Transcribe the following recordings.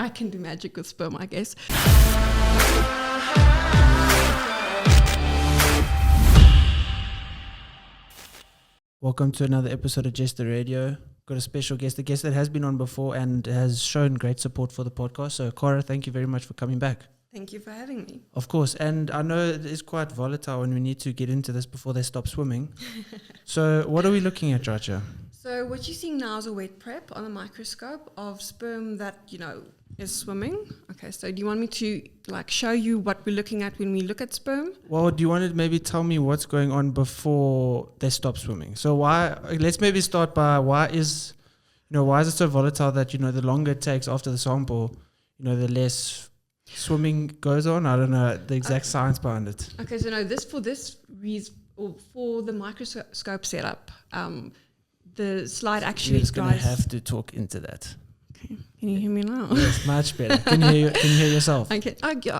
I can do magic with sperm, I guess. Welcome to another episode of Just the Radio. Got a special guest, a guest that has been on before and has shown great support for the podcast. So, Cora, thank you very much for coming back. Thank you for having me. Of course, and I know it is quite volatile and we need to get into this before they stop swimming. So, what are we looking at, Racha? So, what you're seeing now is a wet prep on a microscope of sperm that, is swimming. Okay, so do you want me to show you what we're looking at when we look at sperm? Well, do you want to maybe tell me what's going on before they stop swimming? So let's maybe start by why is it so volatile that, the longer it takes after the sample, the less swimming goes on? I don't know the exact science behind it. Okay, so for this reason, or for the microscope setup, the slide actually You're going to have to talk into that. Okay. Can you hear me now? Yes, much better. Can you hear yourself? Okay.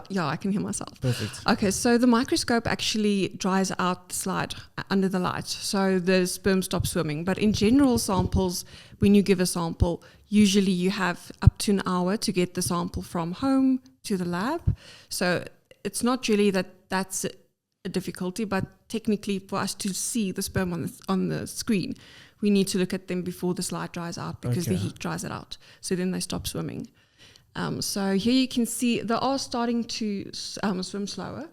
Yeah, I can hear myself. Perfect. Okay, so the microscope actually dries out the slide under the light, so the sperm stops swimming. But in general samples, when you give a sample, usually you have up to an hour to get the sample from home to the lab. So it's not really that's a difficulty, but technically for us to see the sperm on the screen, we need to look at them before the slide dries out because the heat dries it out. So then they stop swimming. So here you can see they are starting to swim slower.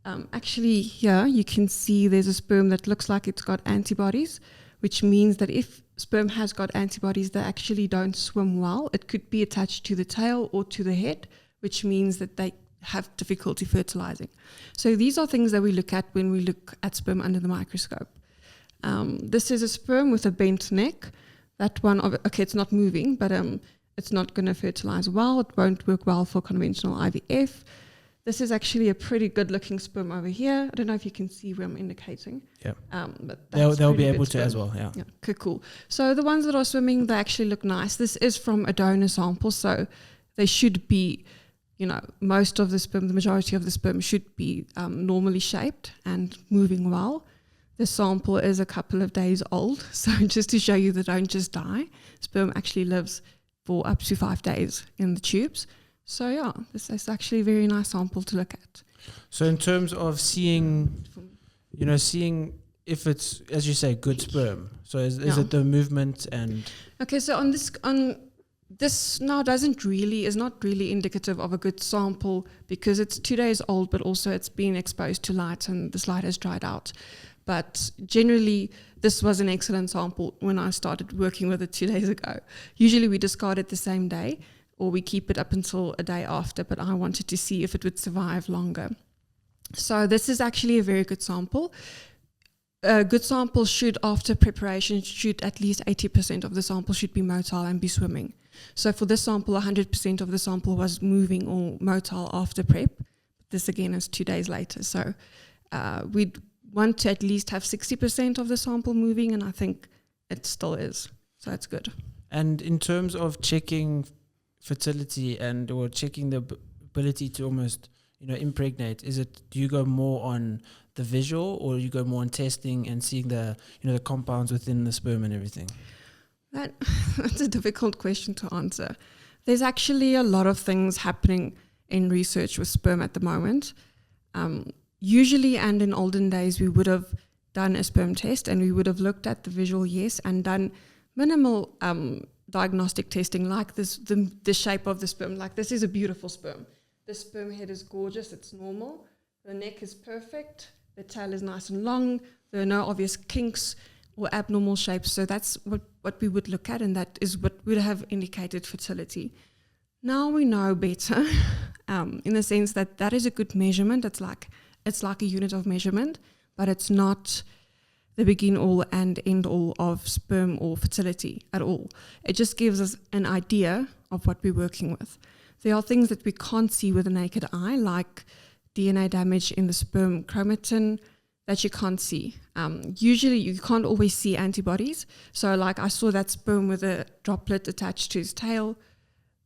Actually, here you can see there's a sperm that looks like it's got antibodies, which means that if sperm has got antibodies, they actually don't swim well. It could be attached to the tail or to the head, which means that they have difficulty fertilizing. So these are things that we look at when we look at sperm under the microscope. This is a sperm with a bent neck. That one, it's not moving, but it's not going to fertilize well. It won't work well for conventional IVF. This is actually a pretty good-looking sperm over here. I don't know if you can see where I'm indicating. Yeah. But they'll be able to as well. Yeah. Okay, cool. So the ones that are swimming, they actually look nice. This is from a donor sample, so they should be, most of the sperm, the majority of the sperm should be normally shaped and moving well. The sample is a couple of days old, so just to show you they don't just die. Sperm actually lives for up to 5 days in the tubes. So yeah, this is actually a very nice sample to look at. So in terms of seeing if it's, as you say, good sperm. So is it the movement and? Okay, so on this now is not really indicative of a good sample because it's 2 days old, but also it's been exposed to light and the light has dried out. But generally, this was an excellent sample when I started working with it 2 days ago. Usually we discard it the same day or we keep it up until a day after, but I wanted to see if it would survive longer. So this is actually a very good sample. A good sample after preparation, at least 80% of the sample should be motile and be swimming. So for this sample, 100% of the sample was moving or motile after prep. This again is 2 days later. So we'd want to at least have 60% of the sample moving, and I think it still is. So it's good. And in terms of checking fertility or checking the ability to almost, impregnate, do you go more on the visual or you go more on testing and seeing the compounds within the sperm and everything? That's a difficult question to answer. There's actually a lot of things happening in research with sperm at the moment. Usually, and in olden days, we would have done a sperm test and we would have looked at the visual, and done minimal diagnostic testing like this, the shape of the sperm. Like this is a beautiful sperm. The sperm head is gorgeous, it's normal. The neck is perfect. The tail is nice and long. There are no obvious kinks or abnormal shapes. So that's what we would look at, and that is what would have indicated fertility. Now we know better in the sense that is a good measurement. It's like a unit of measurement, but it's not the begin all and end all of sperm or fertility at all. It just gives us an idea of what we're working with. There are things that we can't see with the naked eye, like DNA damage in the sperm chromatin that you can't see. Usually you can't always see antibodies. So like I saw that sperm with a droplet attached to his tail.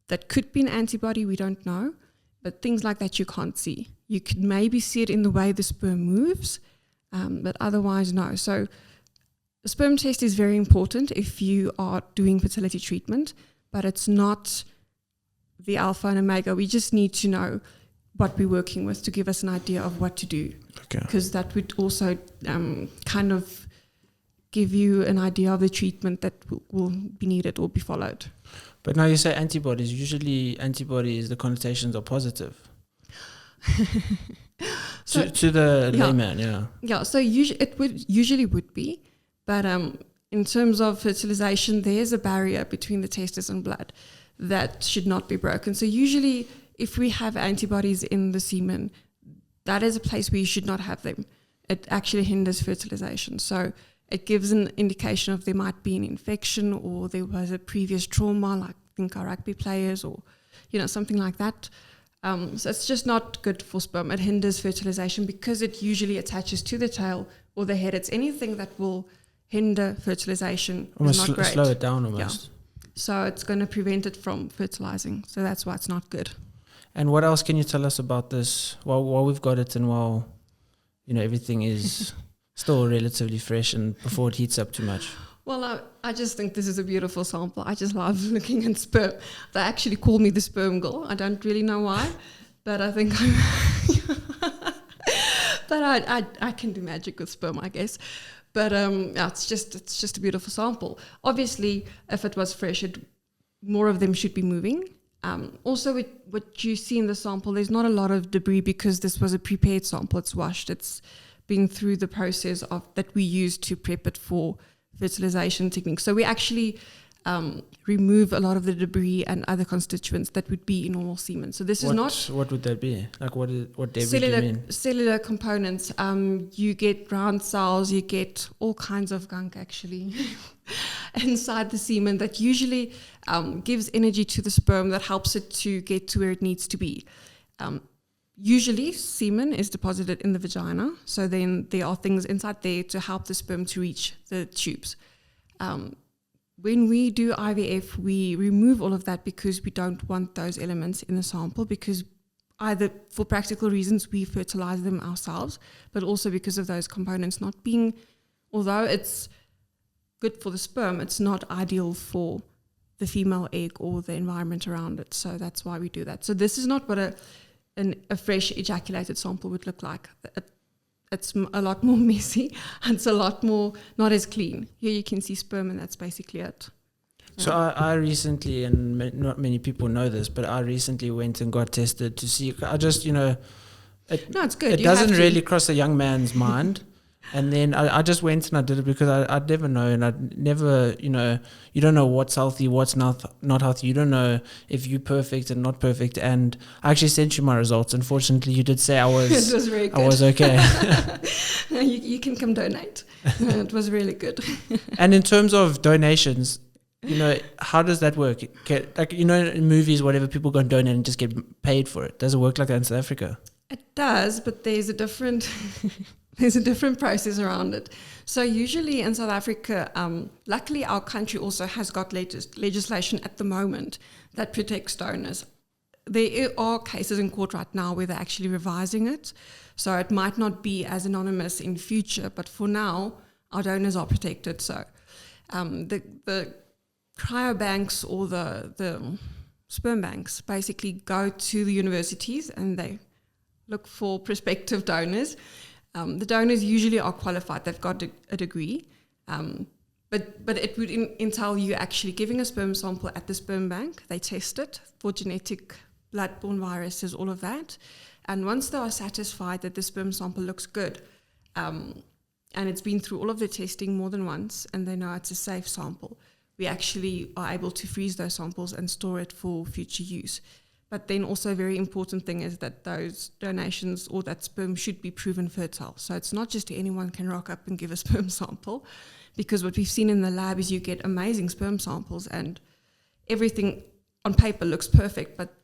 That could be an antibody, we don't know. But things like that you can't see. You could maybe see it in the way the sperm moves, but otherwise no. So the sperm test is very important if you are doing fertility treatment, but it's not the alpha and omega. We just need to know what we're working with to give us an idea of what to do. Okay. Because that would also kind of give you an idea of the treatment that will be needed or be followed. But now you say antibodies. Usually antibodies, the connotations are positive. So, to the layman, yeah. Yeah, so usually would be. But in terms of fertilization, there's a barrier between the testes and blood that should not be broken. So usually if we have antibodies in the semen, that is a place where you should not have them. It actually hinders fertilization. So it gives an indication of there might be an infection or there was a previous trauma, like think our rugby players or, something like that. So it's just not good for sperm. It hinders fertilization because it usually attaches to the tail or the head. It's anything that will hinder fertilization. Almost is not great. slow it down almost. Yeah. So it's going to prevent it from fertilizing. So that's why it's not good. And what else can you tell us about this while we've got it and while, everything is still relatively fresh and before it heats up too much? Well, I just think this is a beautiful sample. I just love looking at sperm. They actually call me the sperm girl. I don't really know why, but I think but I can do magic with sperm, I guess. But it's just a beautiful sample. Obviously, if it was fresh, more of them should be moving. Also, what you see in the sample, there's not a lot of debris because this was a prepared sample. It's washed. It's been through the process that we use to prep it for fertilization techniques. So we actually remove a lot of the debris and other constituents that would be in normal semen. So this is not... What would that be? Like what debris do you mean? Cellular components. You get round cells, you get all kinds of gunk actually inside the semen that usually gives energy to the sperm that helps it to get to where it needs to be. Usually semen is deposited in the vagina, so then there are things inside there to help the sperm to reach the tubes. When we do IVF, we remove all of that because we don't want those elements in the sample, because either for practical reasons we fertilize them ourselves, but also because of those components not being, although it's good for the sperm, it's not ideal for the female egg or the environment around it. So that's why we do that. So this is not what a fresh ejaculated sample would look like. It's a lot more messy. It's a lot more not as clean. Here you can see sperm, and that's basically it. So I recently, and not many people know this, but I recently went and got tested to see. I just, no, it's good. It doesn't really cross a young man's mind. And then I just went and I did it because I'd never know, and I'd never, you don't know what's healthy, what's not healthy. You don't know if you're perfect and not perfect. And I actually sent you my results. Unfortunately, you did say I was, it was very good. I was okay. you can come donate. It was really good. And in terms of donations, how does that work? In movies, whatever, people go and donate and just get paid for it. Does it work like that in South Africa? It does, but there's a different... There's a different process around it. So usually in South Africa, luckily our country also has got legislation at the moment that protects donors. There are cases in court right now where they're actually revising it. So it might not be as anonymous in future, but for now, our donors are protected. So the cryobanks or the sperm banks basically go to the universities and they look for prospective donors. The donors usually are qualified. They've got a degree. But it would entail you actually giving a sperm sample at the sperm bank. They test it for genetic blood-borne viruses, all of that. And once they are satisfied that the sperm sample looks good, and it's been through all of the testing more than once, and they know it's a safe sample, we actually are able to freeze those samples and store it for future use. But then also a very important thing is that those donations or that sperm should be proven fertile. So it's not just anyone can rock up and give a sperm sample, because what we've seen in the lab is you get amazing sperm samples and everything on paper looks perfect, but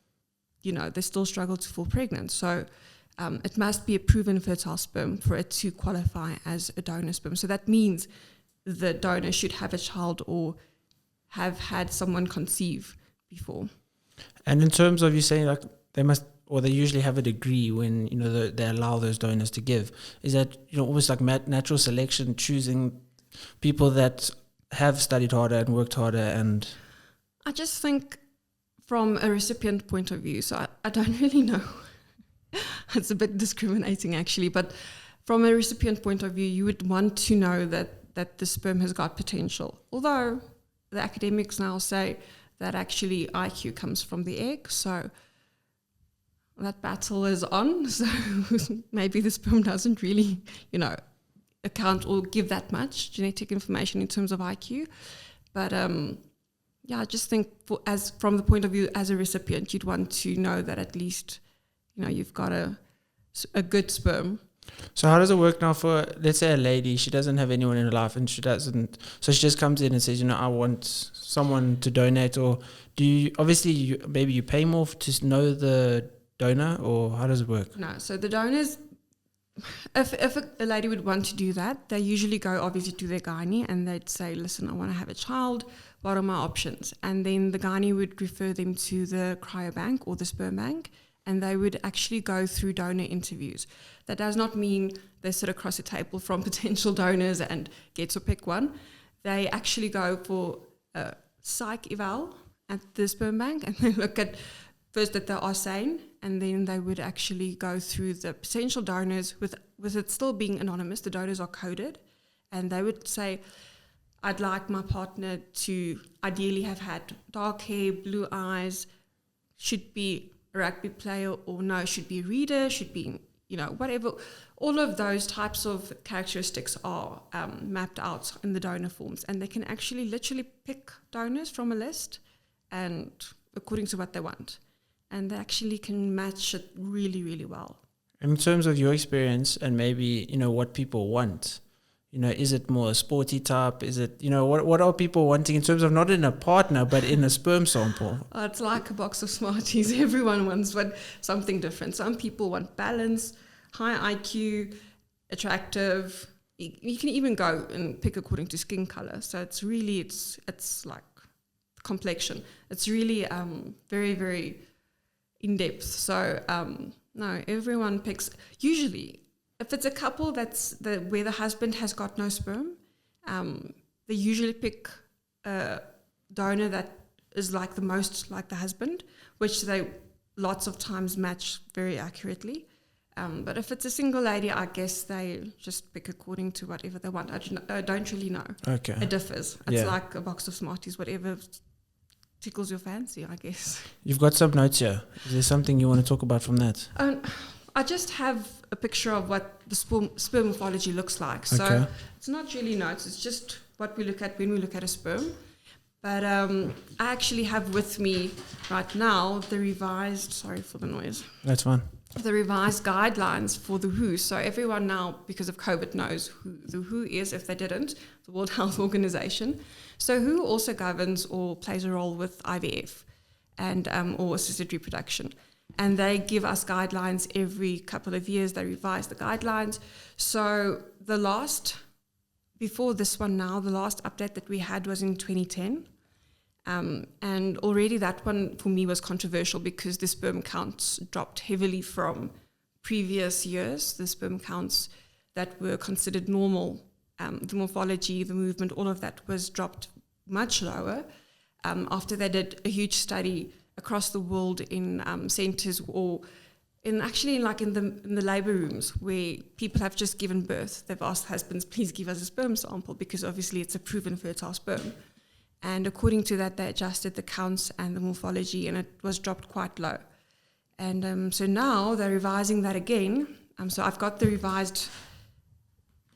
they still struggle to fall pregnant. So it must be a proven fertile sperm for it to qualify as a donor sperm. So that means the donor should have a child or have had someone conceive before. And in terms of you saying like they usually have a degree when they allow those donors to give, is that almost like natural selection, choosing people that have studied harder and worked harder? And I just think from a recipient point of view, so I don't really know. It's a bit discriminating actually, but from a recipient point of view, you would want to know that the sperm has got potential. Although the academics now say that actually IQ comes from the egg, so that battle is on. So maybe the sperm doesn't really, account or give that much genetic information in terms of IQ. But I just think from the point of view as a recipient, you'd want to know that at least, you've got a good sperm. So how does it work now for, let's say, a lady, she doesn't have anyone in her life and she just comes in and says, I want someone to donate, or maybe you pay more to know the donor, or how does it work? No, so the donors, if a lady would want to do that, they usually go obviously to their gynae and they'd say, listen, I want to have a child, what are my options? And then the gynae would refer them to the cryobank or the sperm bank, and they would actually go through donor interviews. That does not mean they sit across a table from potential donors and get to pick one. They actually go for a psych eval at the sperm bank, and they look at first that they are sane, and then they would actually go through the potential donors with it still being anonymous. The donors are coded, and they would say, I'd like my partner to ideally have had dark hair, blue eyes, should be a rugby player, or no, should be a reader, should be, whatever. All of those types of characteristics are mapped out in the donor forms, and they can actually literally pick donors from a list and according to what they want. And they actually can match it really, really well. In terms of your experience and maybe, what people want, is it more a sporty type? Is it, what are people wanting in terms of not in a partner, but in a sperm sample? It's like a box of Smarties. Everyone wants something different. Some people want balance, high IQ, attractive. You can even go and pick according to skin color. So it's really, it's like complexion. It's really very, very in-depth. So no, everyone picks, usually, if it's a couple where the husband has got no sperm, they usually pick a donor that is like the most like the husband, which they lots of times match very accurately. But if it's a single lady, I guess they just pick according to whatever they want. I don't really know. Okay. It differs. It's like a box of Smarties, whatever tickles your fancy, I guess. You've got some notes here. Is there something you want to talk about from that? I just have a picture of what the sperm morphology looks like. So it's not really notes, it's just what we look at when we look at a sperm. But I actually have with me right now the revised, sorry for the noise. That's fine. The revised guidelines for the WHO. So everyone now, because of COVID, knows who the WHO is. If they didn't, the World Health Organization. So WHO also governs or plays a role with IVF and or assisted reproduction. And they give us guidelines every couple of years. They revise the guidelines. So before this one now, the last update that we had was in 2010. And already that one for me was controversial because the sperm counts dropped heavily from previous years. The sperm counts that were considered normal, the morphology, the movement, all of that was dropped much lower after they did a huge study across the world in centers or in the labor rooms where people have just given birth. They've asked husbands, please give us a sperm sample because obviously it's a proven fertile sperm. And according to that, they adjusted the counts and the morphology, and it was dropped quite low. And so now they're revising that again. So I've got the revised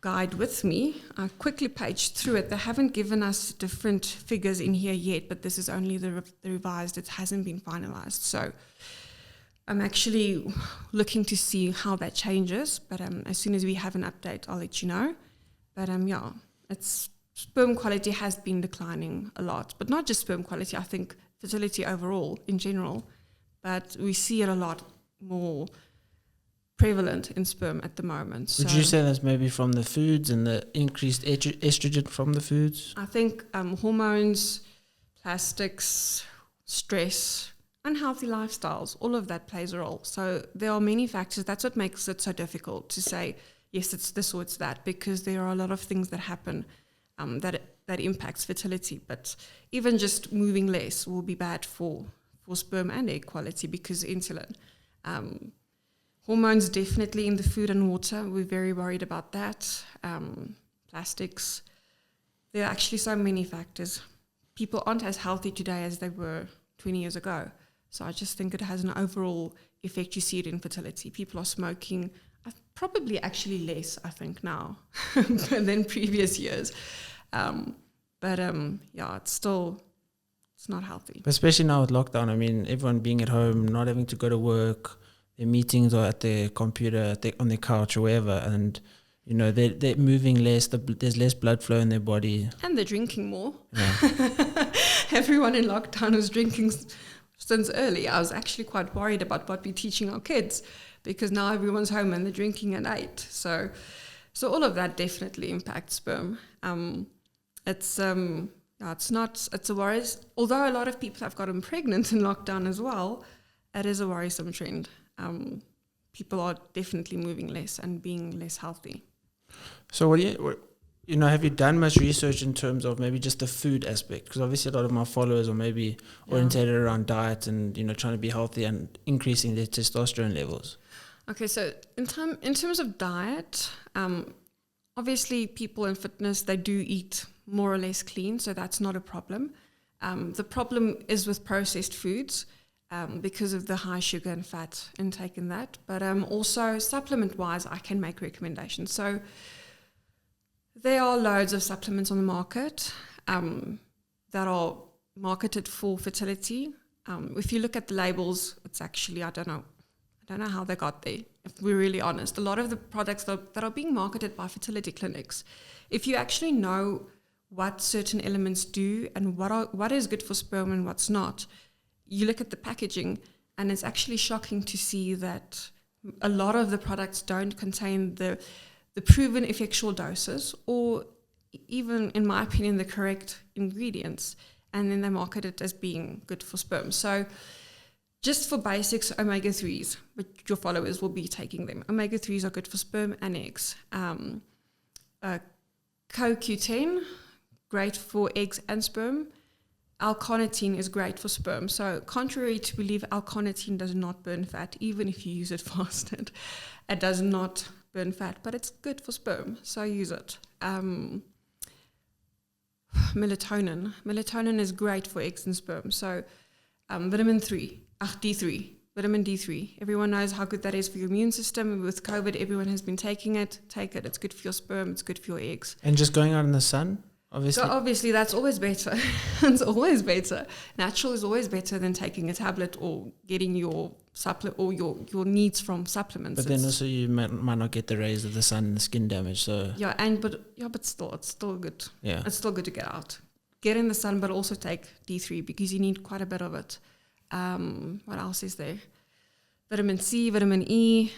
guide with me. I quickly paged through it. They haven't given us different figures in here yet, but this is only the revised. It hasn't been finalized. So I'm actually looking to see how that changes. But as soon as we have an update, I'll let you know. But sperm quality has been declining a lot, but not just sperm quality. I think fertility overall, in general, but we see it a lot more prevalent in sperm at the moment. Would you say that's maybe from the foods and the increased estrogen from the foods? I think hormones, plastics, stress, unhealthy lifestyles, all of that plays a role. So there are many factors. That's what makes it so difficult to say, yes, it's this or it's that, because there are a lot of things that happen that impacts fertility. But even just moving less will be bad for for sperm and egg quality because insulin. Hormones definitely in the food and water. We're very worried about that. Plastics. There are actually so many factors. People aren't as healthy today as they were 20 years ago. So I just think it has an overall effect. You see it in fertility. People are smoking, probably actually less, I think, now than previous years. Yeah, it's not healthy. Especially now with lockdown. I mean, everyone being at home, not having to go to work, their meetings are at their computer, on their couch or wherever, and you know they're moving less. There's less blood flow in their body, and they're drinking more. Yeah. Everyone in lockdown was drinking since early. I was actually quite worried about what we're teaching our kids because now everyone's home and they're drinking at 8. So all of that definitely impacts sperm. It's a worry. Although a lot of people have gotten pregnant in lockdown as well, it is a worrisome trend. People are definitely moving less and being less healthy. So have you done much research in terms of maybe just the food aspect? Because obviously a lot of my followers are maybe orientated around diet and, trying to be healthy and increasing their testosterone levels. Okay, so in terms of diet, obviously people in fitness, they do eat more or less clean, so that's not a problem. The problem is with processed foods because of the high sugar and fat intake in that. But also supplement-wise, I can make recommendations. So there are loads of supplements on the market that are marketed for fertility. If you look at the labels, it's actually, I don't know how they got there, if we're really honest. A lot of the products that are being marketed by fertility clinics, if you actually know what certain elements do and what is good for sperm and what's not, you look at the packaging and it's actually shocking to see that a lot of the products don't contain the proven effectual doses or even, in my opinion, the correct ingredients, and then they market it as being good for sperm. So just for basics, omega-3s, but your followers will be taking them. Omega-3s are good for sperm and eggs. CoQ10, great for eggs and sperm. L-carnitine is great for sperm. So contrary to belief, L-carnitine does not burn fat, even if you use it fasted. It does not burn fat, but it's good for sperm, so use it. Melatonin is great for eggs and sperm. So vitamin D3. Everyone knows how good that is for your immune system. With COVID, everyone has been taking it. Take it. It's good for your sperm. It's good for your eggs. And just going out in the sun? So obviously that's always better. It's always better. Natural is always better than taking a tablet or getting your supplement or your needs from supplements. But then also you might not get the rays of the sun and the skin damage. So but still, it's still good. Yeah, it's still good to get out, get in the sun, but also take D3 because you need quite a bit of it. What else is there? Vitamin C, vitamin E.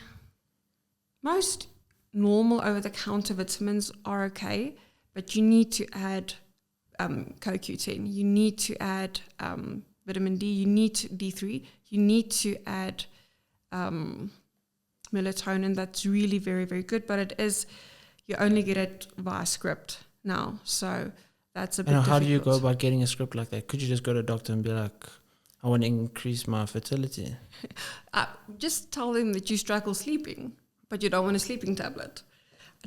Most normal over-the-counter vitamins are okay. But you need to add CoQ10. You need to add vitamin D. You need D3. You need to add melatonin. That's really very, very good. But you only get it via script now. So that's a bit difficult. And how do you go about getting a script like that? Could you just go to a doctor and be like, I want to increase my fertility? Just tell them that you struggle sleeping, but you don't want a sleeping tablet.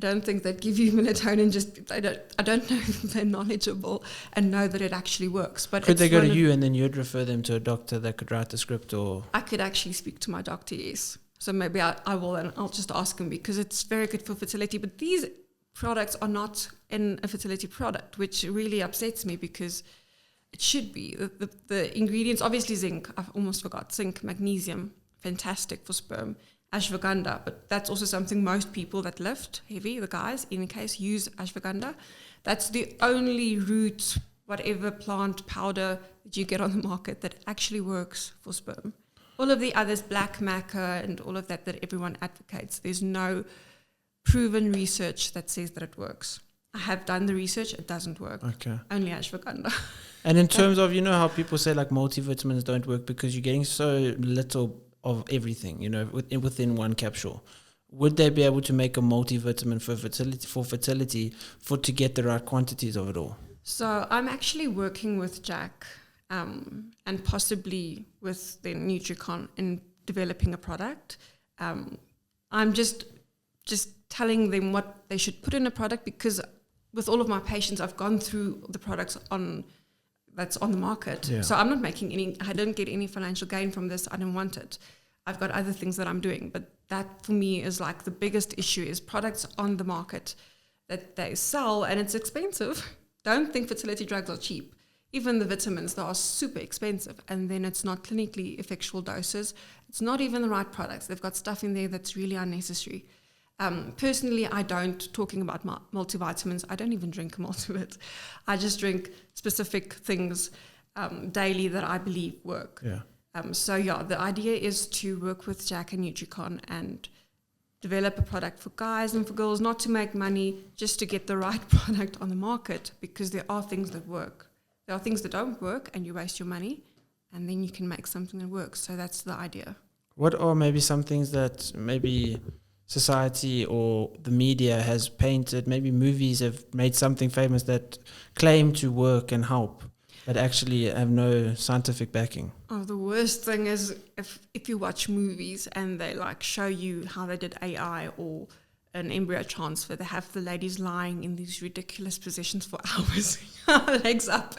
I don't think they'd give you melatonin. I don't know if they're knowledgeable and know that it actually works. But could they go to you and then you'd refer them to a doctor that could write the script? Or I could actually speak to my doctor, yes. So maybe I will, and I'll just ask him because it's very good for fertility. But these products are not in a fertility product, which really upsets me because it should be. The ingredients, obviously zinc, I almost forgot, zinc, magnesium, fantastic for sperm. Ashwagandha, but that's also something most people that lift heavy, the guys, in case, use ashwagandha. That's the only root, whatever plant powder that you get on the market that actually works for sperm. All of the others, black maca and all of that everyone advocates, there's no proven research that says that it works. I have done the research, it doesn't work. Okay. Only ashwagandha. And in terms of, how people say like multivitamins don't work because you're getting so little of everything, within one capsule. Would they be able to make a multivitamin for fertility to get the right quantities of it all? So I'm actually working with Jack and possibly with the Nutricon in developing a product. I'm just telling them what they should put in a product, because with all of my patients, I've gone through the products that's on the market. Yeah. So I'm not making I don't get any financial gain from this. I don't want it. I've got other things that I'm doing. But that for me is like the biggest issue, is products on the market that they sell and it's expensive. Don't think fertility drugs are cheap. Even the vitamins, they are super expensive, and then it's not clinically effectual doses. It's not even the right products. They've got stuff in there that's really unnecessary. Personally, I don't, talking about multivitamins, I don't even drink a multivit. I just drink specific things daily that I believe work. Yeah. The idea is to work with Jack and Nutricon and develop a product for guys and for girls, not to make money, just to get the right product on the market, because there are things that work. There are things that don't work and you waste your money, and then you can make something that works. So that's the idea. What are maybe some things that maybe society or the media has painted, maybe movies have made something famous that claim to work and help, but actually have no scientific backing? Oh, the worst thing is if you watch movies and they like show you how they did AI or an embryo transfer, they have the ladies lying in these ridiculous positions for hours, legs up.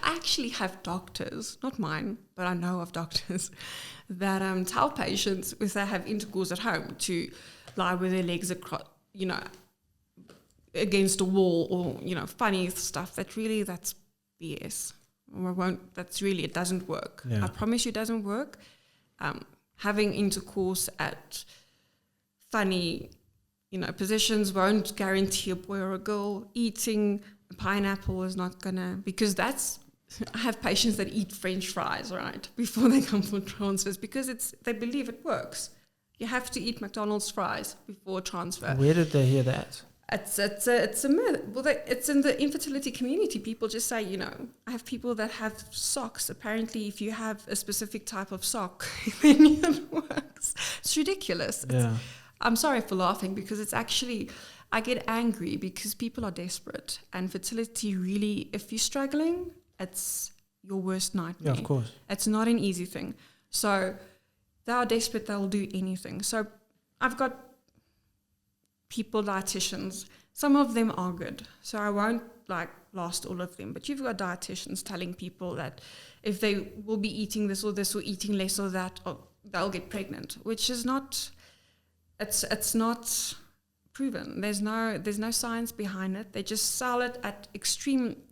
I actually have doctors, not mine, but I know of doctors that tell patients if they have intercourse at home to lie with their legs across, against a wall, or funny stuff. That's BS. It doesn't work. Yeah. I promise you, it doesn't work. Having intercourse at funny positions won't guarantee a boy or a girl. Eating a pineapple is not gonna, because I have patients that eat French fries, right, before they come for transfers, because they believe it works. You have to eat McDonald's fries before transfer. Where did they hear that? It's a myth. Well, it's in the infertility community. People just say, I have people that have socks. Apparently, if you have a specific type of sock, then it works. It's ridiculous. Yeah. I'm sorry for laughing, because it's actually, I get angry because people are desperate. And fertility really, if you're struggling, it's your worst nightmare. Yeah, of course. It's not an easy thing. So they are desperate, they'll do anything. So I've got people, dietitians, some of them are good. So I won't blast all of them, but you've got dietitians telling people that if they will be eating this or eating less or that, they'll get pregnant, which is not, it's not proven. There's no science behind it. They just sell it at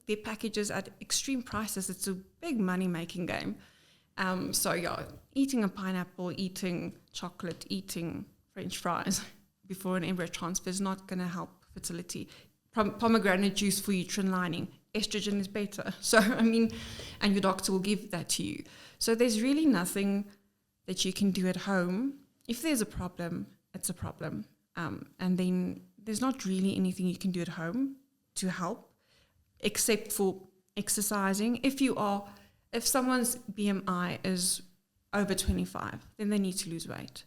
their packages at extreme prices. It's a big money-making game. Eating a pineapple, eating chocolate, eating French fries before an embryo transfer is not going to help fertility. Pomegranate juice for uterine lining, estrogen is better. So, and your doctor will give that to you. So there's really nothing that you can do at home. If there's a problem, it's a problem. And then there's not really anything you can do at home to help, except for exercising. If someone's BMI is over 25, then they need to lose weight.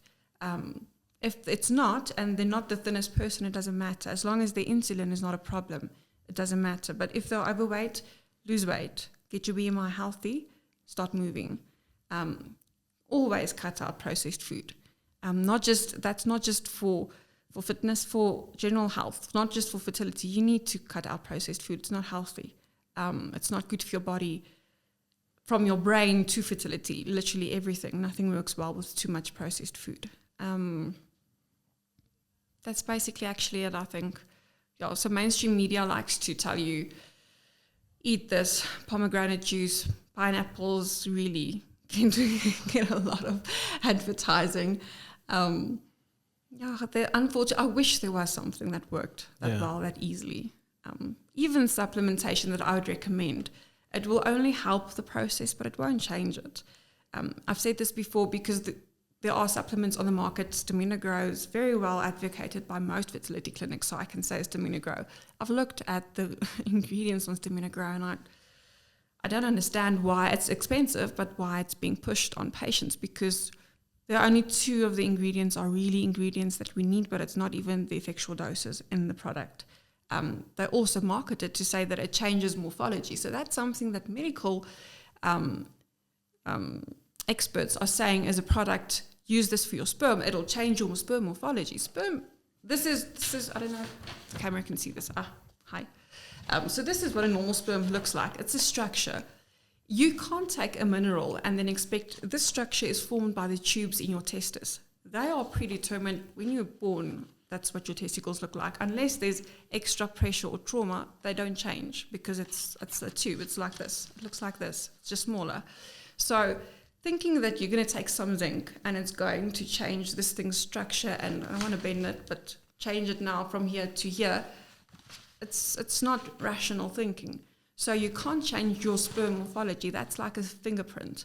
If it's not, and they're not the thinnest person, it doesn't matter. As long as their insulin is not a problem, it doesn't matter. But if they're overweight, lose weight. Get your BMI healthy, start moving. Always cut out processed food. That's not just for fitness, for general health, not just for fertility. You need to cut out processed food. It's not healthy. It's not good for your body. From your brain to fertility, literally everything. Nothing works well with too much processed food. That's basically actually it, I think. Yeah, so mainstream media likes to tell you, eat this, pomegranate juice, pineapples really get a lot of advertising. Unfortunately, I wish there was something that worked that well, that easily. Even supplementation that I would recommend, it will only help the process, but it won't change it. I've said this before, because there are supplements on the market. Stamina Grow is very well advocated by most fertility clinics, so I can say Stamina Grow. I've looked at the ingredients on Stamina Grow, and I don't understand why it's expensive, but why it's being pushed on patients, because there are only 2 of the ingredients are really ingredients that we need, but it's not even the effectual doses in the product. They also market it to say that it changes morphology. So that's something that medical experts are saying as a product, use this for your sperm, it'll change your sperm morphology. Sperm, this is I don't know if the camera can see this. Hi. So this is what a normal sperm looks like. It's a structure. You can't take a mineral and then expect this structure is formed by the tubes in your testis. They are predetermined when you're born. That's what your testicles look like. Unless there's extra pressure or trauma, they don't change because it's a tube. It's like this. It looks like this. It's just smaller. So thinking that you're going to take some zinc and it's going to change this thing's structure, and I don't want to bend it, but change it now from here to here, it's not rational thinking. So you can't change your sperm morphology. That's like a fingerprint.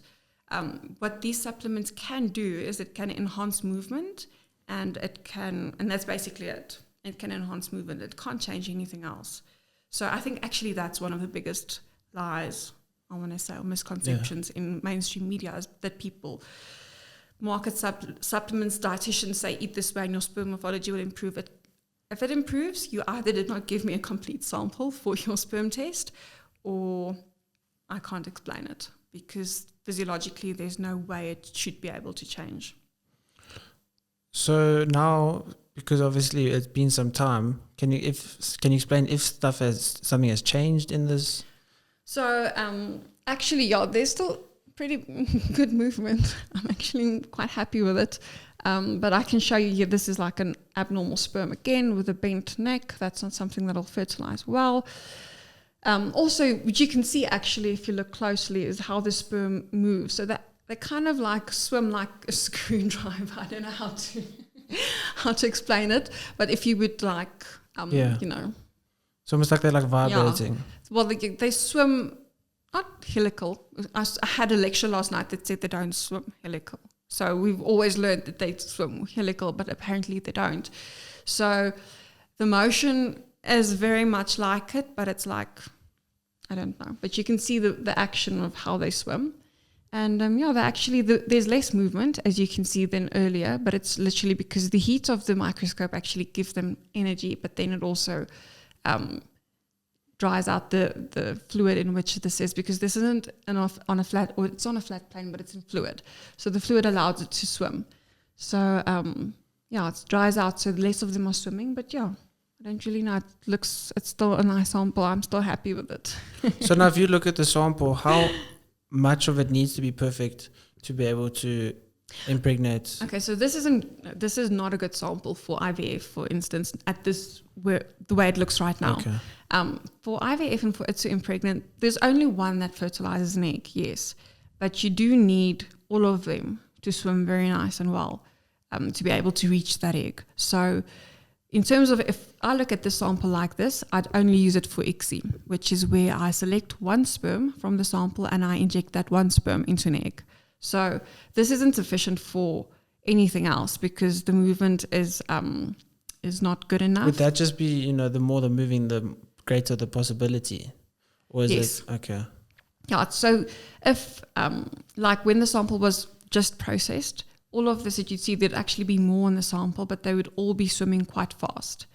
What these supplements can do is it can enhance movement, and that's basically it. It can enhance movement. It can't change anything else. So I think actually that's one of the biggest lies, I want to say, or misconceptions in mainstream media, is that people market supplements, dietitians say, eat this way and your sperm morphology will improve. It. If it improves, you either did not give me a complete sample for your sperm test, or I can't explain it, because physiologically there's no way it should be able to change. So now, because obviously it's been some time, can you explain if something has changed in this? So actually, there's still pretty good movement. I'm actually quite happy with it. But I can show you here, this is like an abnormal sperm again with a bent neck. That's not something that'll fertilize well. Also, what you can see actually, if you look closely, is how the sperm moves. So that they kind of like swim like a screwdriver. I don't know how to explain it, but if you would like, it's almost like they're like vibrating. Yeah. Well, they swim not helical. I had a lecture last night that said they don't swim helical. So we've always learned that they swim helical, but apparently they don't. So the motion is very much like it, but it's like, I don't know. But you can see the action of how they swim. And there's less movement, as you can see, than earlier, but it's literally because the heat of the microscope actually gives them energy, but then it also dries out the fluid in which this is, because this isn't on a flat, or it's on a flat plane, but it's in fluid. So the fluid allows it to swim. So, it dries out, so less of them are swimming, but I don't really know. It's still a nice sample. I'm still happy with it. So now if you look at the sample, how much of it needs to be perfect to be able to impregnate? Okay, so this is not a good sample for IVF, for instance, at the way it looks right now. Okay. For IVF and for it to impregnate, there's only one that fertilizes an egg, yes, but you do need all of them to swim very nice and well to be able to reach that egg. So in terms of, if I look at the sample like this, I'd only use it for ICSI, which is where I select one sperm from the sample and I inject that one sperm into an egg. So this isn't sufficient for anything else because the movement is not good enough. Would that just be, the more the moving, the greater the possibility? Or is it? Okay. Yeah, so if, like when the sample was just processed, all of this that you'd see, there'd actually be more in the sample, but they would all be swimming quite fast.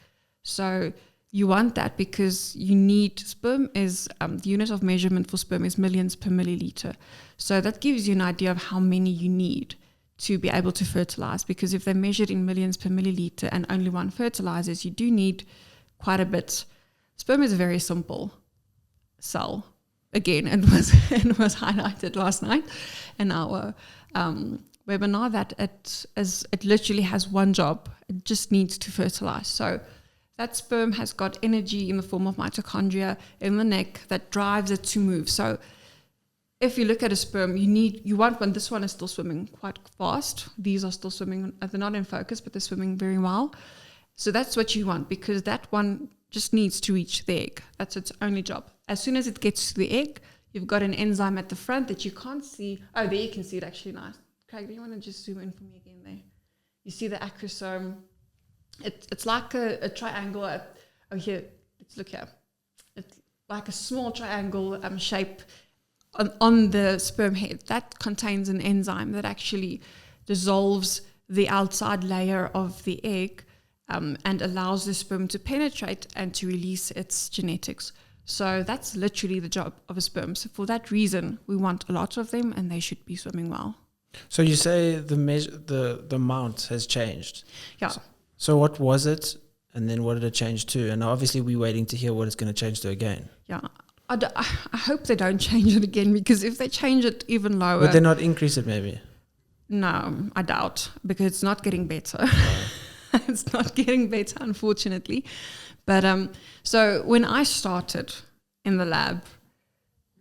So you want that because you need, sperm is, the unit of measurement for sperm is millions per milliliter. So that gives you an idea of how many you need to be able to fertilize, because if they're measured in millions per milliliter and only one fertilizes, you do need quite a bit. Sperm is a very simple cell. Again, it was highlighted last night in our webinar that it literally has one job. It just needs to fertilize. So that sperm has got energy in the form of mitochondria in the neck that drives it to move. So if you look at a sperm, you want one. This one is still swimming quite fast. These are still swimming. They're not in focus, but they're swimming very well. So that's what you want, because that one just needs to reach the egg. That's its only job. As soon as it gets to the egg, you've got an enzyme at the front that you can't see. Oh, there you can see it actually nice. Craig, do you want to just zoom in for me again there? You see the acrosome. It's like a triangle. Here, let's look here. It's like a small triangle shape on the sperm head. That contains an enzyme that actually dissolves the outside layer of the egg and allows the sperm to penetrate and to release its genetics. So that's literally the job of a sperm. So for that reason, we want a lot of them, and they should be swimming well. So you say the amount has changed. Yeah. So what was it, and then what did it change to? And obviously we're waiting to hear what it's going to change to again. Yeah. I hope they don't change it again, because if they change it even lower... Would they not increase it maybe? No, I doubt, because it's not getting better. It's not getting better, unfortunately. But so when I started in the lab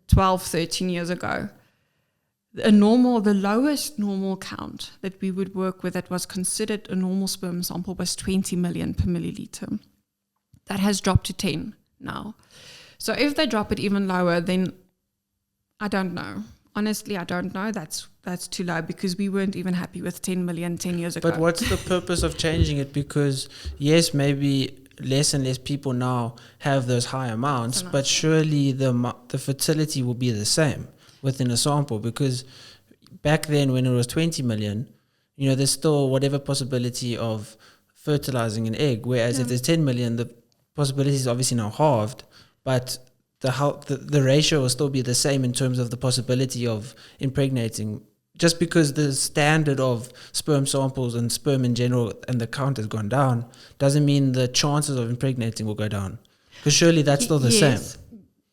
12, 13 years ago, the lowest normal count that we would work with that was considered a normal sperm sample was 20 million per milliliter. That has dropped to 10 now. So if they drop it even lower, then I don't know. Honestly, I don't know. That's too low, because we weren't even happy with 10 million 10 years ago. But what's the purpose of changing it? Because yes, maybe less and less people now have those high amounts, but surely the fertility will be the same within a sample, because back then when it was 20 million, there's still whatever possibility of fertilizing an egg, whereas if there's 10 million, the possibility is obviously now halved, but the ratio will still be the same in terms of the possibility of impregnating. Just because the standard of sperm samples and sperm in general and the count has gone down doesn't mean the chances of impregnating will go down, because surely that's still the same.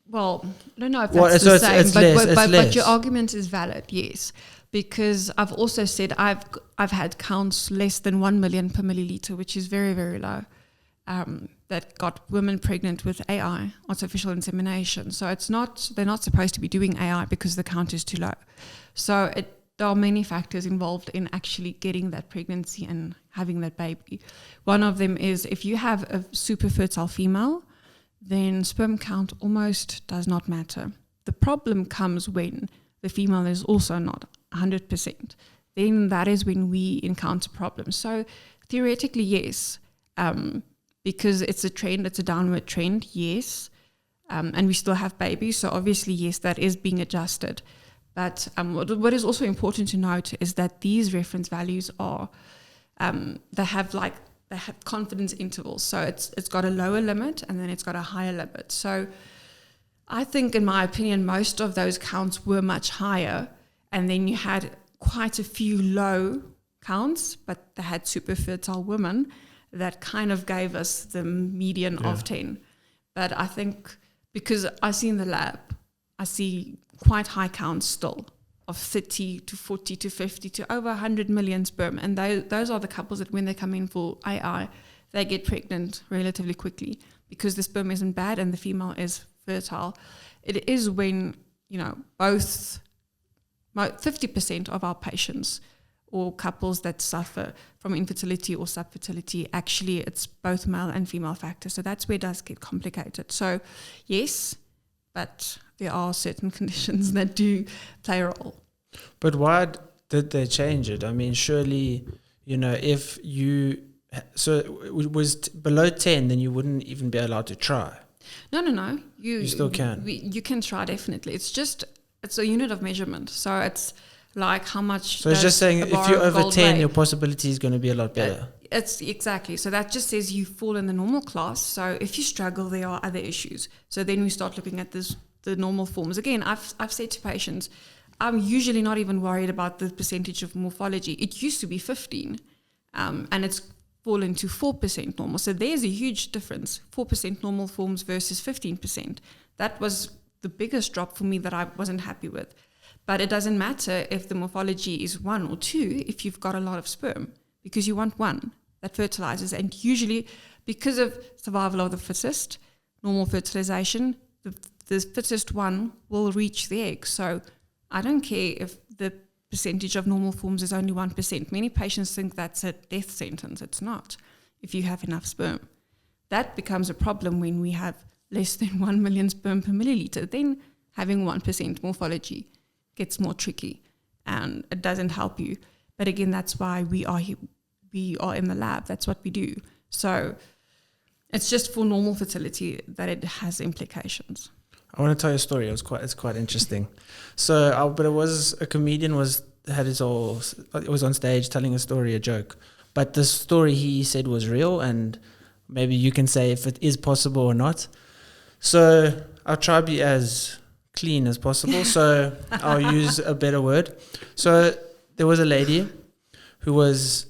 Well, I don't know if that's the same, but your argument is valid, yes. Because I've also said I've had counts less than 1 million per milliliter, which is very, very low, that got women pregnant with AI, artificial insemination. So they're not supposed to be doing AI because the count is too low. So there are many factors involved in actually getting that pregnancy and having that baby. One of them is if you have a super fertile female, then sperm count almost does not matter. The problem comes when the female is also not 100%. Then that is when we encounter problems. So theoretically, yes, because it's a trend, it's a downward trend, yes, and we still have babies. So obviously, yes, that is being adjusted. But what is also important to note is that these reference values are, they have confidence intervals. So it's got a lower limit and then it's got a higher limit. So I think, in my opinion, most of those counts were much higher. And then you had quite a few low counts, but they had super fertile women that kind of gave us the median of 10. But I think, because I see in the lab, I see quite high counts still of 30 to 40 to 50 to over 100 million sperm. And those are the couples that when they come in for AI, they get pregnant relatively quickly because the sperm isn't bad and the female is fertile. It is when, both 50% of our patients or couples that suffer from infertility or subfertility, actually it's both male and female factors. So that's where it does get complicated. So yes, but there are certain conditions that do play a role. But why did they change it? I mean, surely, if so it was below 10, then you wouldn't even be allowed to try. No. You still can. You can try, definitely. It's a unit of measurement. So it's like how much. So it's just saying if you're over 10, your possibility is going to be a lot better. It's exactly. So that just says you fall in the normal class. So if you struggle, there are other issues. So then we start looking at the normal forms. Again, I've said to patients, I'm usually not even worried about the percentage of morphology. It used to be 15, and it's fallen to 4% normal. So there's a huge difference, 4% normal forms versus 15%. That was the biggest drop for me that I wasn't happy with. But it doesn't matter if the morphology is 1 or 2 if you've got a lot of sperm, because you want one that fertilizes. And usually, because of survival of the fittest, normal fertilization, the fittest one will reach the egg. So I don't care if the percentage of normal forms is only 1%. Many patients think that's a death sentence. It's not, if you have enough sperm. That becomes a problem when we have less than 1 million sperm per milliliter. Then having 1% morphology gets more tricky and it doesn't help you. But again, that's why we are in the lab. That's what we do. So it's just for normal fertility that it has implications. I want to tell you a story. It's quite interesting. So, but it was a comedian was on stage telling a story, a joke. But the story he said was real, and maybe you can say if it is possible or not. So I'll try to be as clean as possible. So I'll use a better word. So there was a lady who was,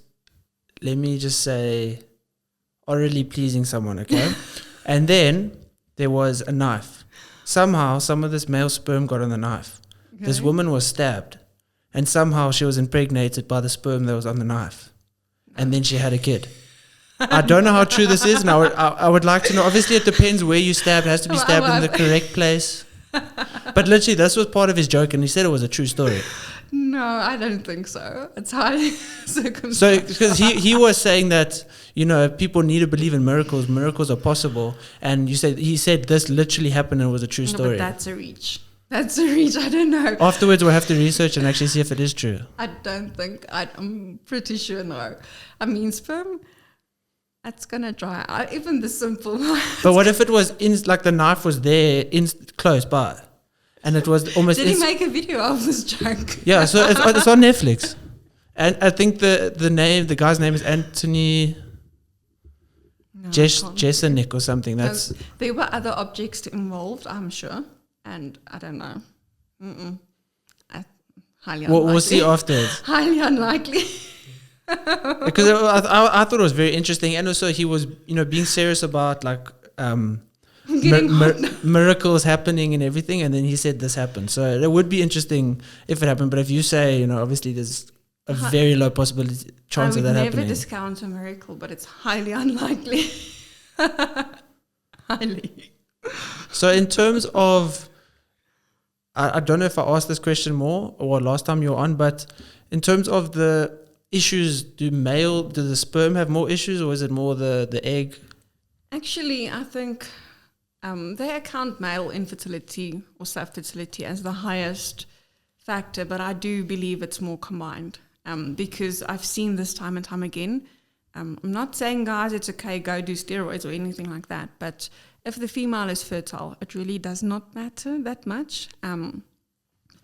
let me just say, orally pleasing someone, okay? And then there was a knife. Somehow, some of this male sperm got on the knife. Okay. This woman was stabbed. And somehow she was impregnated by the sperm that was on the knife. And then she had a kid. I don't know how true this is, and I would like to know. Obviously, it depends where you stab. It has to be stabbed in the correct place. But literally, this was part of his joke, and he said it was a true story. No, I don't think so. It's highly circumstantial. So, because he was saying that, you know, people need to believe in miracles. Miracles are possible. And he said this literally happened and it was a true story. But that's a reach. That's a reach. I don't know. Afterwards, we'll have to research and actually see if it is true. I don't think. I'm pretty sure no. I mean, sperm, that's going to dry out. Even the simple one. But what if it was, like the knife was there close by? And it was almost... Did he make a video of this joke? Yeah, so it's on Netflix. And I think the guy's name is Anthony... No, Jeselnik or something. There were other objects involved, I'm sure. And I don't know. Highly unlikely. We'll see afterwards. Highly unlikely. Because I thought it was very interesting. And also he was, you know, being serious about like... miracles happening and everything, and then he said this happened. So it would be interesting if it happened. But if you say, you know, obviously there's a very low possibility chance of that happening. I would never discount a miracle, but it's highly unlikely. Highly. So in terms of, I don't know if I asked this question more or last time you were on, but in terms of the issues, do the sperm have more issues, or is it more the egg? Actually, I think they account male infertility or self-fertility as the highest factor, but I do believe it's more combined because I've seen this time and time again. I'm not saying, guys, it's okay, go do steroids or anything like that, but if the female is fertile, it really does not matter that much.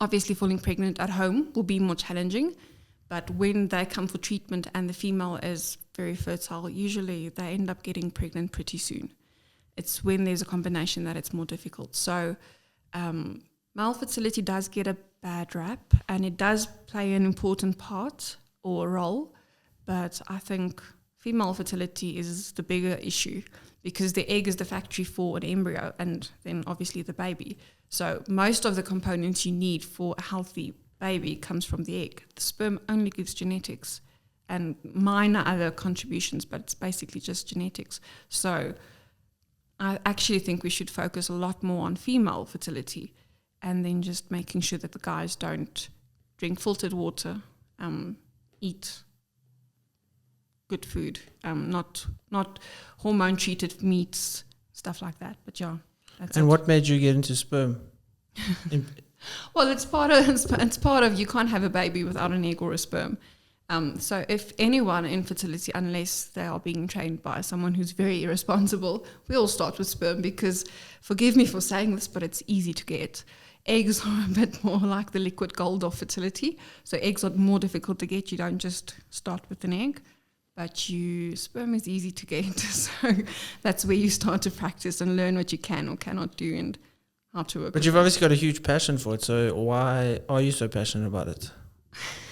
Obviously, falling pregnant at home will be more challenging, but when they come for treatment and the female is very fertile, usually they end up getting pregnant pretty soon. It's when there's a combination that it's more difficult. So male fertility does get a bad rap, and it does play an important part or role, but I think female fertility is the bigger issue because the egg is the factory for an embryo and then obviously the baby. So most of the components you need for a healthy baby comes from the egg. The sperm only gives genetics and minor other contributions, but it's basically just genetics. So I actually think we should focus a lot more on female fertility and then just making sure that the guys don't drink filtered water, eat good food, not hormone-treated meats, stuff like that. But yeah, that's And what made you get into sperm? Well, it's part of you can't have a baby without an egg or a sperm. So if anyone in fertility, unless they are being trained by someone who's very irresponsible, we all start with sperm because, forgive me for saying this, but it's easy to get. Eggs are a bit more like the liquid gold of fertility. So eggs are more difficult to get. You don't just start with an egg, but sperm is easy to get. So that's where you start to practice and learn what you can or cannot do and how to work. But you've obviously got a huge passion for it. So why are you so passionate about it?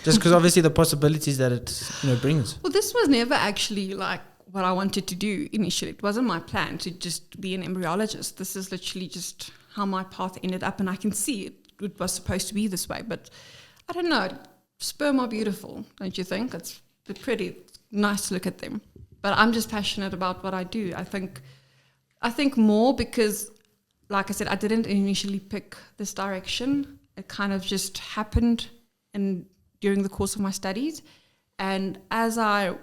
Just because obviously the possibilities that it brings. Well, this was never actually like what I wanted to do initially. It wasn't my plan to just be an embryologist. This is literally just how my path ended up, and I can see it was supposed to be this way. But I don't know. Sperm are beautiful, don't you think? They're pretty nice to look at them. But I'm just passionate about what I do. I think more because, like I said, I didn't initially pick this direction. It kind of just happened during the course of my studies. And as I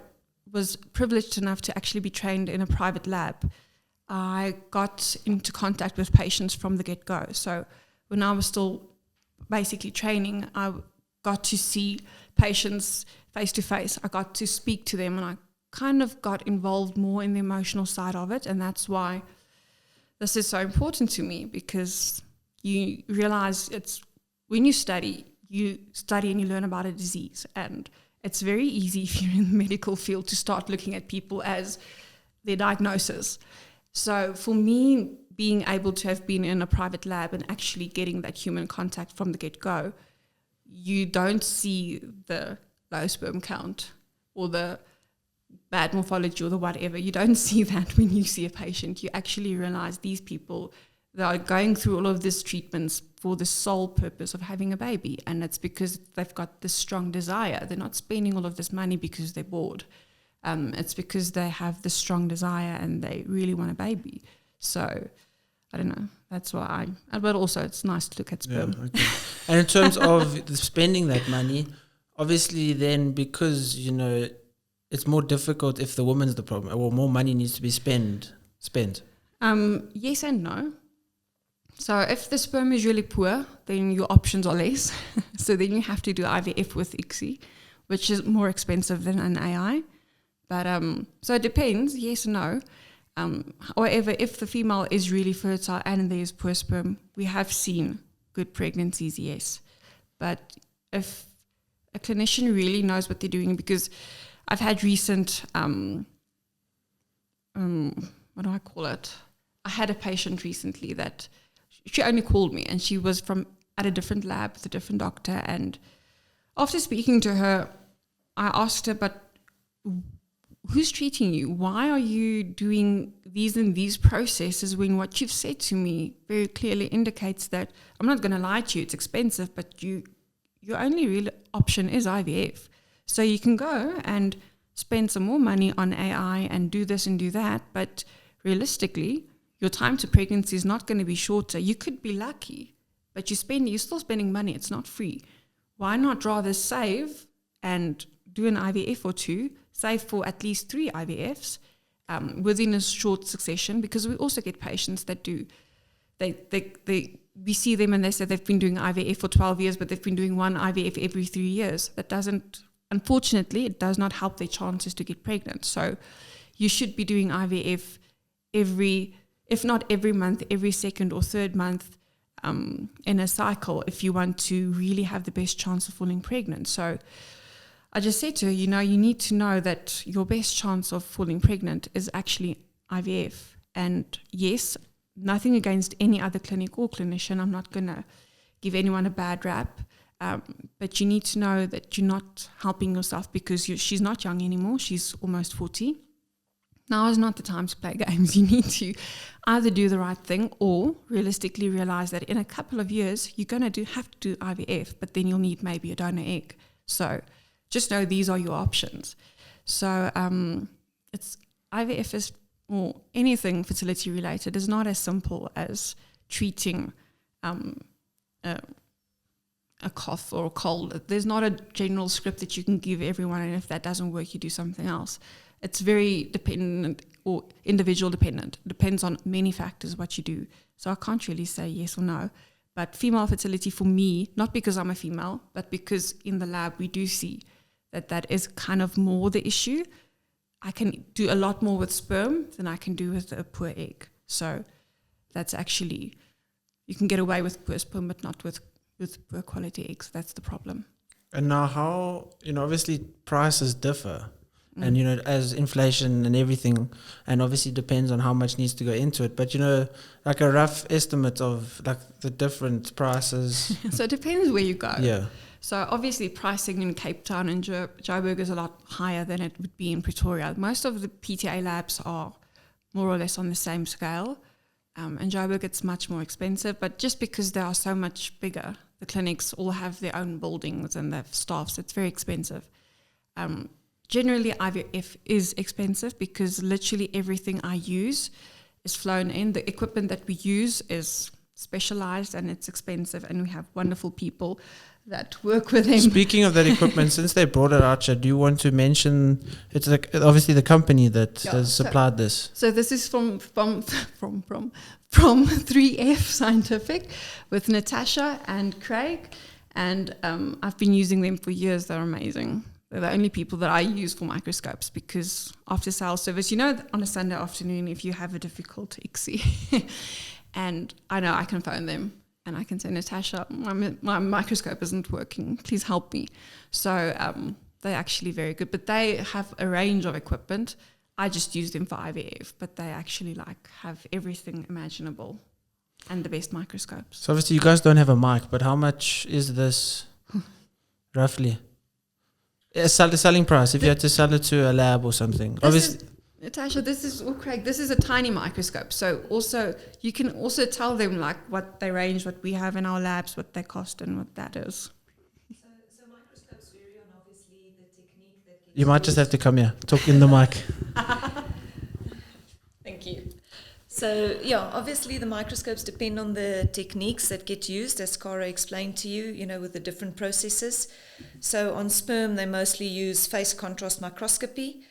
was privileged enough to actually be trained in a private lab, I got into contact with patients from the get-go. So when I was still basically training, I got to see patients face-to-face. I got to speak to them, and I kind of got involved more in the emotional side of it. And that's why this is so important to me, because you realize when you study and you learn about a disease, and it's very easy if you're in the medical field to start looking at people as their diagnosis. So for me, being able to have been in a private lab and actually getting that human contact from the get-go, you don't see the low sperm count or the bad morphology or the whatever. You don't see that when you see a patient. You actually realize these people, they are going through all of these treatments for the sole purpose of having a baby. And it's because they've got this strong desire. They're not spending all of this money because they're bored. It's because they have this strong desire and they really want a baby. So, I don't know. That's why but also it's nice to look at sperm. Yeah, okay. And in terms of spending that money, obviously then because, it's more difficult if the woman's the problem, or more money needs to be spent. Yes and no. So if the sperm is really poor, then your options are less. So then you have to do IVF with ICSI, which is more expensive than an AI. But so it depends, yes and no. However, if the female is really fertile and there is poor sperm, we have seen good pregnancies, yes. But if a clinician really knows what they're doing, because I've had recent, what do I call it? I had a patient recently that she only called me, and she was at a different lab with a different doctor. And after speaking to her, I asked her, but who's treating you? Why are you doing these and these processes when what you've said to me very clearly indicates that, I'm not going to lie to you, it's expensive, but your only real option is IVF. So you can go and spend some more money on AI and do this and do that, but realistically, your time to pregnancy is not going to be shorter. You could be lucky, but you're still spending money. It's not free. Why not rather save and do an IVF or two, save for at least 3 IVFs within a short succession? Because we also get patients that do. We see them and they say they've been doing IVF for 12 years, but they've been doing one IVF every 3 years. That doesn't, unfortunately, it does not help their chances to get pregnant. So you should be doing IVF if not every month, every second or third month in a cycle, if you want to really have the best chance of falling pregnant. So I just said to her, you need to know that your best chance of falling pregnant is actually IVF. And yes, nothing against any other clinic or clinician. I'm not going to give anyone a bad rap. But you need to know that you're not helping yourself, because she's not young anymore. She's almost 40. Now is not the time to play games. You need to either do the right thing or realistically realize that in a couple of years, you're going to have to do IVF, but then you'll need maybe a donor egg. So just know these are your options. So it's IVF or anything fertility related is not as simple as treating a cough or a cold. There's not a general script that you can give everyone, and if that doesn't work, you do something else. It's very dependent or individual dependent. It depends on many factors what you do. So I can't really say yes or no. But female fertility for me, not because I'm a female, but because in the lab we do see that is kind of more the issue. I can do a lot more with sperm than I can do with a poor egg. So that's actually, you can get away with poor sperm, but not with poor quality eggs. That's the problem. And now how, obviously prices differ. And, as inflation and everything, and obviously depends on how much needs to go into it. But, like a rough estimate of like the different prices. So it depends where you go. Yeah. So obviously pricing in Cape Town and Joburg is a lot higher than it would be in Pretoria. Most of the PTA labs are more or less on the same scale. In Joburg it's much more expensive, but just because they are so much bigger, the clinics all have their own buildings and their staffs, it's very expensive. Generally, IVF is expensive because literally everything I use is flown in. The equipment that we use is specialized and it's expensive, and we have wonderful people that work with them. Speaking of that equipment, since they brought it out, do you want to mention, it's like obviously the company that has supplied this? So this is from 3F Scientific with Natasha and Craig, and I've been using them for years. They're amazing. They're the only people that I use for microscopes, because after sales service, on a Sunday afternoon, if you have a difficult ICSI, and I know I can phone them and I can say, Natasha, my microscope isn't working, please help me. So they're actually very good, but they have a range of equipment. I just use them for IVF, but they actually like have everything imaginable and the best microscopes. So obviously you guys don't have a mic, but how much is this roughly? The selling price if you had to sell it to a lab or something. Obviously, Natasha, Craig, this is a tiny microscope. So also you can also tell them like what they range, what we have in our labs, what they cost, and what that is. So microscopes vary on obviously the technique that gets you might just have to come here, talk in the mic. Thank you. So yeah, obviously the microscopes depend on the techniques that get used, as Cara explained to you, with the different processes. So on sperm, they mostly use phase contrast microscopy,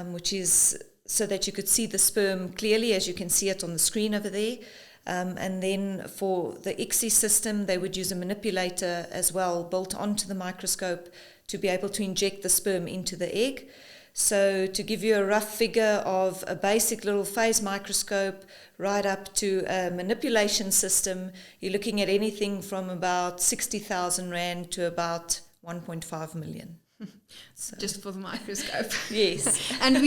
which is so that you could see the sperm clearly, as you can see it on the screen over there. And then for the ICSI system, they would use a manipulator as well built onto the microscope to be able to inject the sperm into the egg. So to give you a rough figure of a basic little phase microscope right up to a manipulation system, you're looking at anything from about 60,000 Rand to about 1.5 million. So. Just for the microscope. Yes. And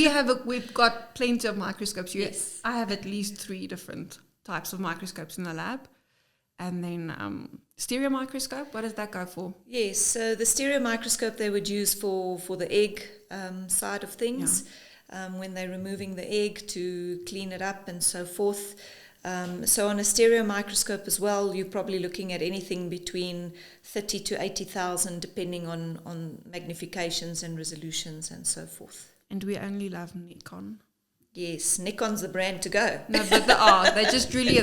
we've got plenty of microscopes. Yes. I have at least 3 different types of microscopes in the lab. And then stereo microscope, what does that go for? Yes, so the stereo microscope they would use for the egg side of things, when they're removing the egg to clean it up and so forth. So on a stereo microscope as well, you're probably looking at anything between 30 to 80,000 depending on magnifications and resolutions and so forth. And we only love Nikon. Yes, Nikon's the brand to go. No, but they just really,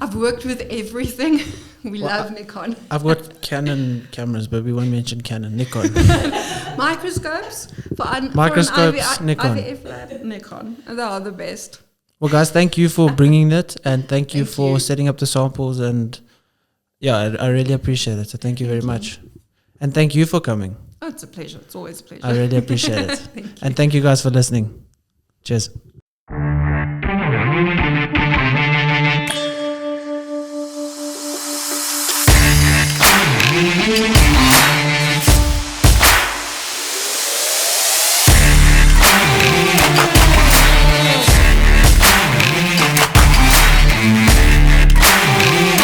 I've worked with everything. We love Nikon. I've got Canon cameras, but we won't mention Canon. Nikon. Microscopes? Microscopes, Nikon. IVF lab, Nikon. They are the best. Well, guys, thank you for bringing it, and thank you for setting up the samples. And yeah, I really appreciate it. So thank you very much. And thank you for coming. Oh, it's a pleasure. It's always a pleasure. I really appreciate it. And thank you guys for listening. Cheers.